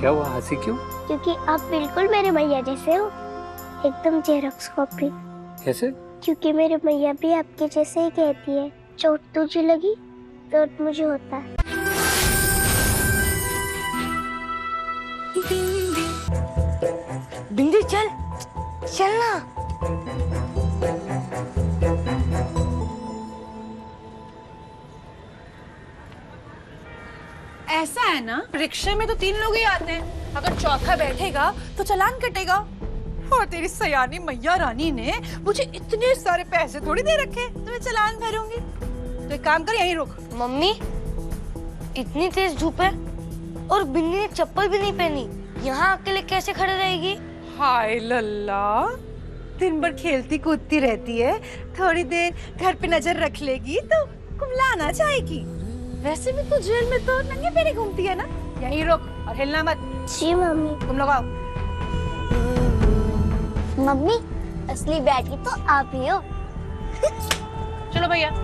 क्या हुआ, हंसी क्यों? क्योंकि आप बिल्कुल मेरे मैया जैसे हो, एकदम जेरॉक्स कॉपी। कैसे? क्योंकि मेरी मैया भी आपके जैसे ही कहती है, चोट तुझे लगी चोट मुझे होता है। बिंदी चल चलना। ऐसा है ना, रिक्शे में तो 3 लोग ही आते हैं, अगर चौथा बैठेगा तो चालान कटेगा। और तेरी सयानी मैया रानी ने मुझे इतने सारे पैसे थोड़ी दे रखे तो मैं चालान भरूंगी। तो एक काम कर, यहीं रुक। मम्मी इतनी तेज धूप है और बिन्नी ने चप्पल भी नहीं पहनी, यहाँ अकेले कैसे खड़े रहेगी? हाय लल्ला, दिन भर खेलती कूदती रहती है, थोड़ी देर घर पे नजर रख लेगी तो कुमलाना चाहेगी। वैसे भी तो जेल में तो नंगे पैरी घूमती है ना। यहीं रुक और हिलना मत। जी मम्मी। तुम लोग आओ। मम्मी असली बैठी तो आप ही हो। चलो भैया।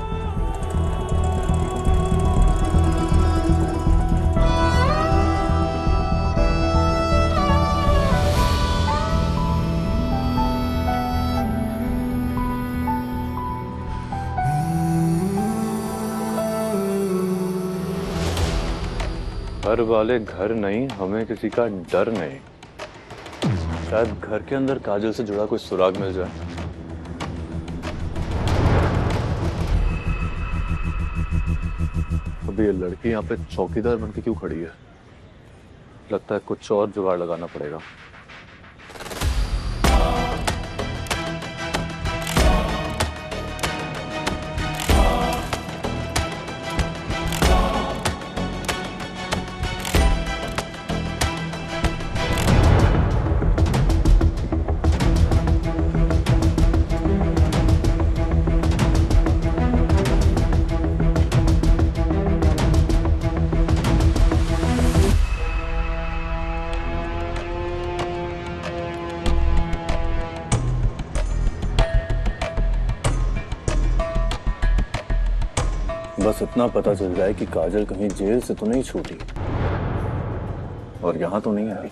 घर वाले घर नहीं, हमें किसी का डर नहीं। शायद घर के अंदर काजल से जुड़ा कोई सुराग मिल जाए। अभी ये लड़की यहाँ पे चौकीदार बनके क्यों खड़ी है? लगता है कुछ और जुगाड़ लगाना पड़ेगा। बस इतना पता चल जाए कि काजल कहीं जेल से तो नहीं छूटी और यहाँ तो नहीं आई।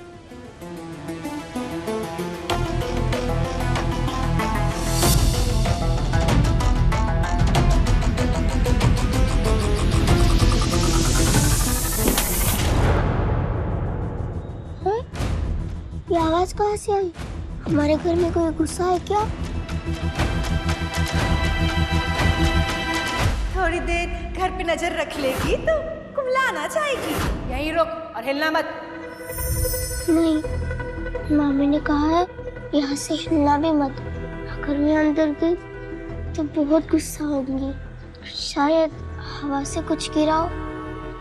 ये आवाज कहाँ से आई? हमारे घर में कोई गुस्सा है क्या? थोड़ी देर घर पे नजर रख लेगी तो कुमलाना चाहेगी। यहीं रुक और हिलना मत। नहीं, मामी ने कहा है यहाँ से हिलना भी मत। अगर मैं अंदर गई तो बहुत गुस्सा होंगी। शायद हवा से कुछ गिरा हो।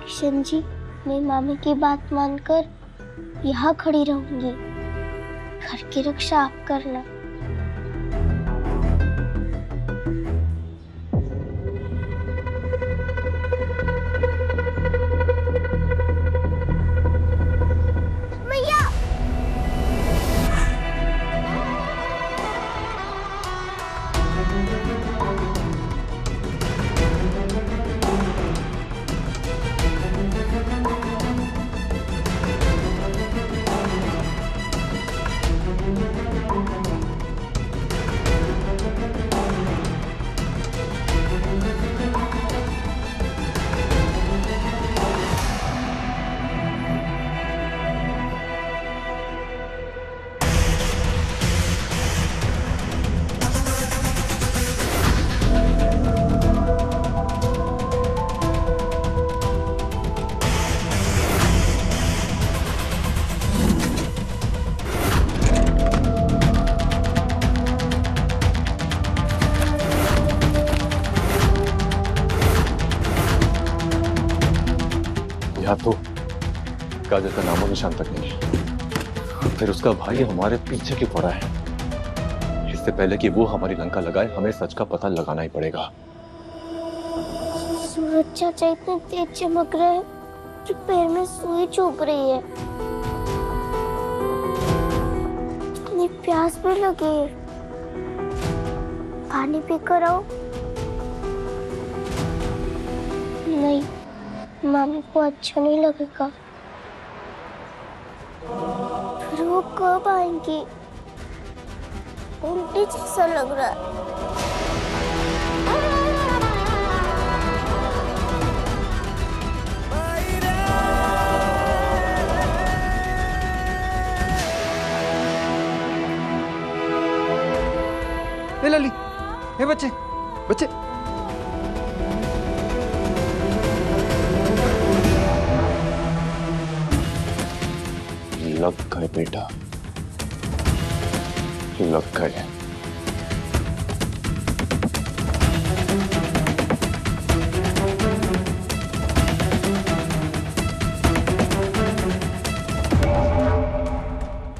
किशन जी, मैं मामी की बात मानकर यहाँ खड़ी रहूंगी। घर की रक्षा आप करना। यहाँ तो काजल का नामो निशान तक नहीं है। फिर उसका भाई हमारे पीछे क्यों पड़ा है? इससे पहले कि वो हमारी लंका लगाए, हमें सच का पता लगाना ही पड़ेगा। सूरज चाचा इतने तेज चमक रहे हैं कि पैर में सुई चुभ रही है। इतनी प्यास भी लगी है। पानी पी कर आओ। नहीं, मामी को अच्छा नहीं लगेगा। वो कब आएंगी? उल्टी जैसा लग रहा है। ए लली, ए बच्चे बच्चे, लग गए बेटा, लग गए।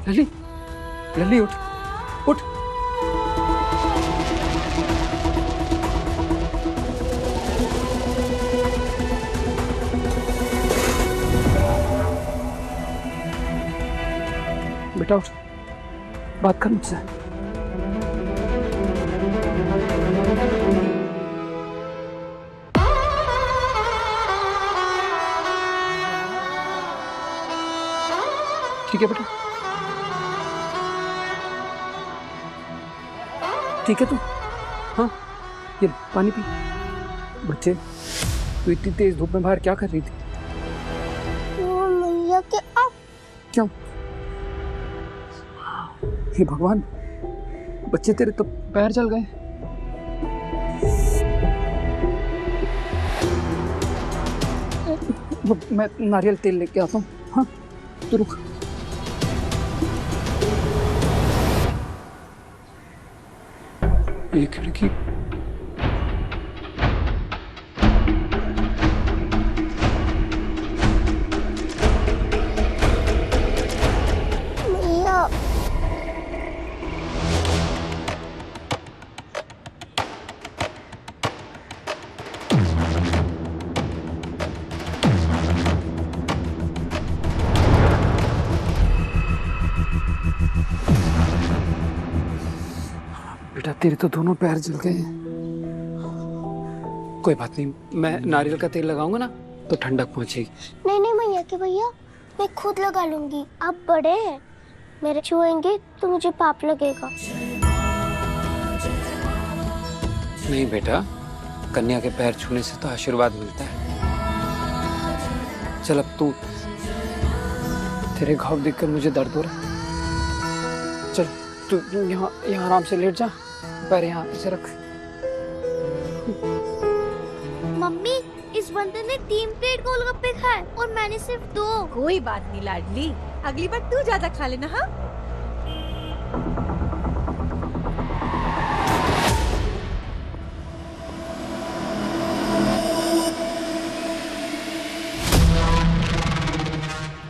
लली, लली उठ, उठ। बेटा उठ, बात कर मुझसे। ठीक है बेटा, ठीक है तू, हाँ ये पानी पी। बच्चे, तू इतनी तेज धूप में बाहर क्या कर रही थी? वो मैया के आप क्यों? हे भगवान, बच्चे तेरे तो पैर जल गए। मैं नारियल तेल लेके आता हूँ, हाँ तू रुक। ये खिड़की मैया, बेटा तेरे तो दोनों पैर जल गए हैं। कोई बात नहीं, मैं नारियल का तेल लगाऊंगा ना तो ठंडक पहुंचेगी। नहीं नहीं मैया के भैया, मैं खुद लगा लूंगी। आप बड़े हैं, मेरे छुएंगे तो मुझे पाप लगेगा। नहीं बेटा, कन्या के पैर छूने से तो आशीर्वाद मिलता है। चल अब तू, तेरे घाव देखकर मुझे दर्द हो रहा है। चल तू यहाँ यहाँ आराम से लेट जा, पैर यहाँ ऐसे रख। मम्मी, इस बंदर ने 3 प्लेट गोलगप्पे खाए और मैंने सिर्फ 2। कोई बात नहीं लाडली, अगली बार तू ज्यादा खा लेना। हाँ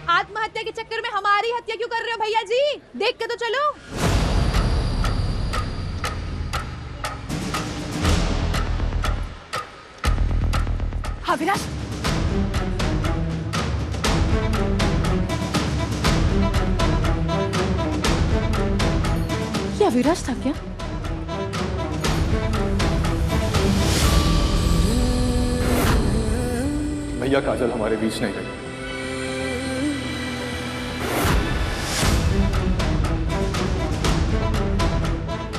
आत्महत्या के चक्कर में हमारी हत्या क्यों कर रहे हो भैया जी? देख के तो चलो। हाँ विराज, ये अविनाश था क्या? भैया काजल हमारे बीच नहीं रही।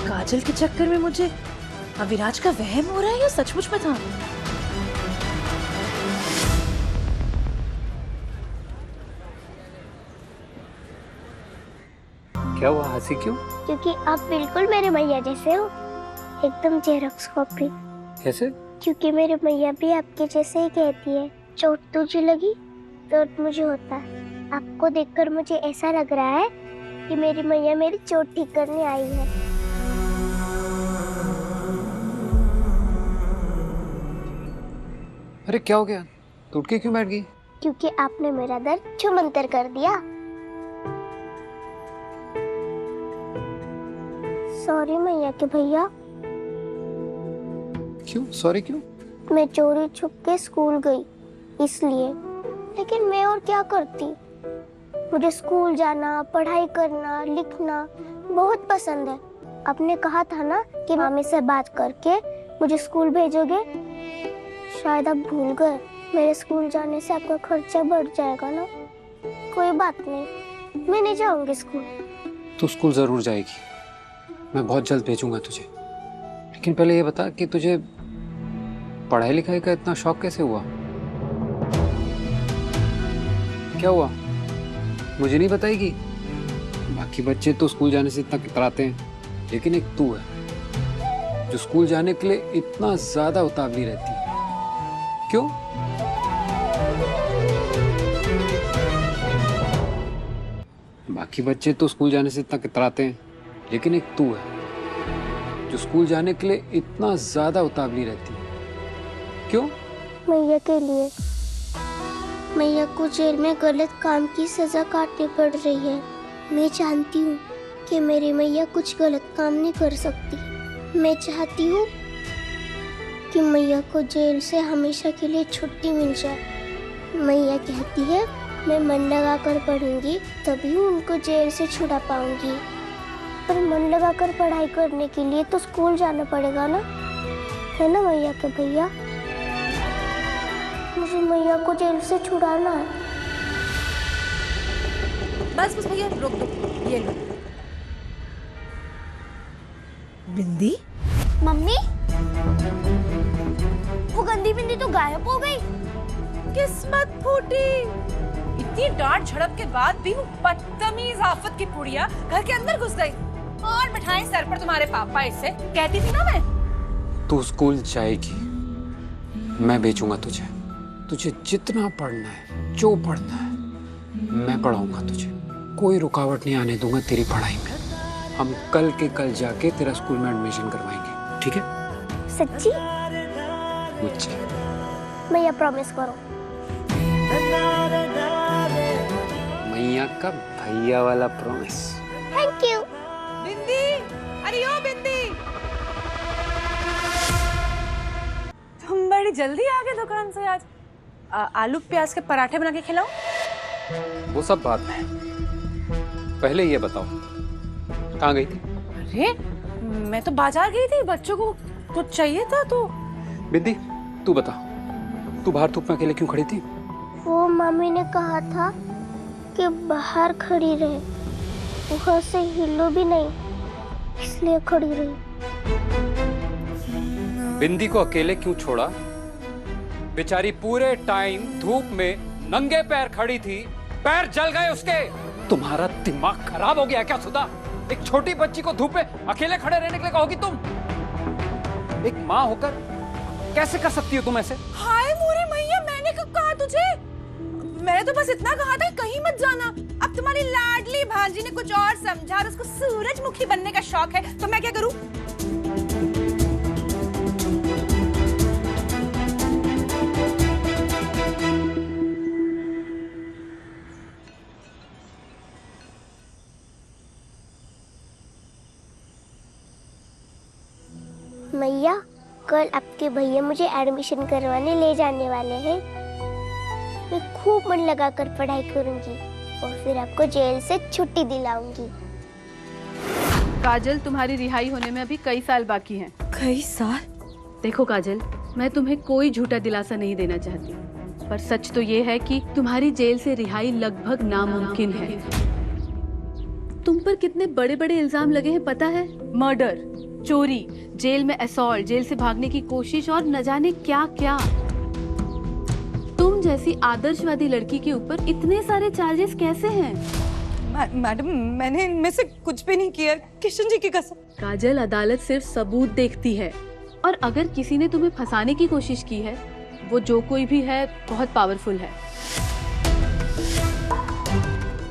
काजल के चक्कर में मुझे अविराज का वहम हो रहा है या सचमुच में था? क्या हुआ, हंसी क्यों? क्योंकि आप बिल्कुल मेरे मैया जैसे हो, एकदम जेरॉक्स कॉपी। कैसे? क्योंकि मेरी मैया भी आपके जैसे ही कहती है, चोट तुझे लगी दर्द मुझे होता है। आपको देखकर मुझे ऐसा लग रहा है कि मेरी मैया मेरी चोट ठीक करने आई है। अरे क्या हो गया, तू उठ के क्यों बैठ गई? क्योंकि आपने मेरा दर्द छुमंतर कर दिया। सॉरी मैया के भैया। क्यों सॉरी क्यों? मैं चोरी छुप के स्कूल गई इसलिए, लेकिन मैं और क्या करती। मुझे स्कूल जाना, पढ़ाई करना, लिखना बहुत पसंद है। आपने कहा था ना कि मामी से बात करके मुझे स्कूल भेजोगे। शायद आप भूल गए। मेरे स्कूल जाने से आपका खर्चा बढ़ जाएगा ना। कोई बात नहीं, मैं नहीं जाऊंगी स्कूल। तू स्कूल जरूर जाएगी, मैं बहुत जल्द भेजूंगा तुझे। लेकिन पहले ये बता कि तुझे पढ़ाई लिखाई का इतना शौक कैसे हुआ? क्या हुआ, मुझे नहीं बताएगी? बाकी बच्चे तो स्कूल जाने से इतना कतराते हैं, लेकिन एक तू है जो स्कूल जाने के लिए इतना ज्यादा उतावली रहती है। क्यों? बाकी बच्चे तो स्कूल जाने से इतना कतराते हैं, लेकिन एक तू है जो स्कूल जाने के लिए इतना ज्यादा उतावली रहती है। क्यों? मैया के लिए। मैया को जेल में गलत काम की सजा काटनी पड़ रही है। मैं जानती हूँ कि मेरी मैया कुछ गलत काम नहीं कर सकती। मैं चाहती हूँ कि मैया को जेल से हमेशा के लिए छुट्टी मिल जाए। मैया कहती है मैं मन लगा कर पढ़ूंगी तभी उनको जेल से छुड़ा पाऊंगी। पर मन लगा कर पढ़ाई करने के लिए तो स्कूल जाना पड़ेगा ना, है ना मैया के भैया? मुझे मैया को जेल से छुड़ाना है। बस बस भैया रोक दो, ये लो। बिंदी? मम्मी, वो गंदी बिंदी तो गायब हो गई। किस्मत फूटी। इतनी डांट झड़प के बाद भी वो बदतमीज आफत की पुड़िया घर के अंदर घुस गई और मिठाई सर पर तुम्हारे पापा इसे कहती थी ना मैं। तू स्कूल जाएगी, मैं भेजूंगा तुझे। तुझे जितना पढ़ना है, जो पढ़ना है, मैं पढ़ाऊंगा तुझे। कोई रुकावट नहीं आने दूंगा तेरी पढ़ाई में। हम कल के कल जाके तेरा स्कूल में एडमिशन करवाएंगे, ठीक है? सच्ची? मुझे मैया प्रॉमिस करो। मैया का भैया वाला प्रॉमिस। Thank you. बिंदी, अरे ओ बिंदी, तुम बड़ी जल्दी आ गए दुकान से आज। आलू प्याज के पराठे बना के खिलाओ। वो सब बात में, पहले ये बताओ कहाँ गई थी? अरे मैं तो बाजार गई थी, बच्चों को कुछ चाहिए था तो। बिंदी तू बता, तू बाहर धूप में अकेले क्यों खड़ी थी? वो मम्मी ने कहा था कि बाहर खड़ी रहे, वहाँ से हिलो भी नहीं, इसलिए खड़ी रही। बिंदी को अकेले क्यों छोड़ा? बेचारी पूरे टाइम धूप में नंगे पैर खड़ी थी, पैर जल गए उसके। तुम्हारा दिमाग खराब हो गया क्या सुधा? एक छोटी बच्ची को धूप में अकेले खड़े रहने के लिए कहोगी तुम? एक माँ होकर कैसे कर सकती हो तुम ऐसे? हाय मोरे मैया, मैंने कब कहा तुझे? मैंने तो बस इतना कहा था कहीं मत जाना। अब तुम्हारी लाडली भांजी ने कुछ और समझा और उसको सूरजमुखी बनने का शौक है, तो मैं क्या करूं? मैया, कल आपके भैया मुझे एडमिशन करवाने ले जाने वाले हैं। मैं खूब मन लगाकर पढ़ाई करूंगी और फिर आपको जेल से छुट्टी दिलाऊंगी। काजल, तुम्हारी रिहाई होने में अभी कई साल बाकी हैं। कई साल? देखो काजल, मैं तुम्हें कोई झूठा दिलासा नहीं देना चाहती, पर सच तो ये है कि तुम्हारी जेल से रिहाई लगभग नामुमकिन है। तुम पर कितने बड़े बड़े इल्जाम लगे हैं पता है? मर्डर, चोरी, जेल में असॉल्ट, जेल से भागने की कोशिश और न जाने क्या क्या। तुम जैसी आदर्शवादी लड़की के ऊपर इतने सारे चार्जेस कैसे हैं? मैडम, मैंने इनमें से कुछ भी नहीं किया, किशन जी की कसम। काजल, अदालत सिर्फ सबूत देखती है, और अगर किसी ने तुम्हें फंसाने की कोशिश की है, वो जो कोई भी है बहुत पावरफुल है।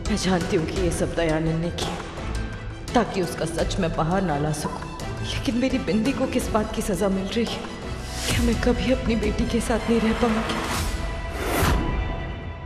मैं जानती हूँ कि ये सब दयानंद ने किया ताकि उसका सच मैं बाहर ना ला सकूं, लेकिन मेरी बिंदी को किस बात की सजा मिल रही है? क्या मैं कभी अपनी बेटी के साथ नहीं रह पाऊंगी?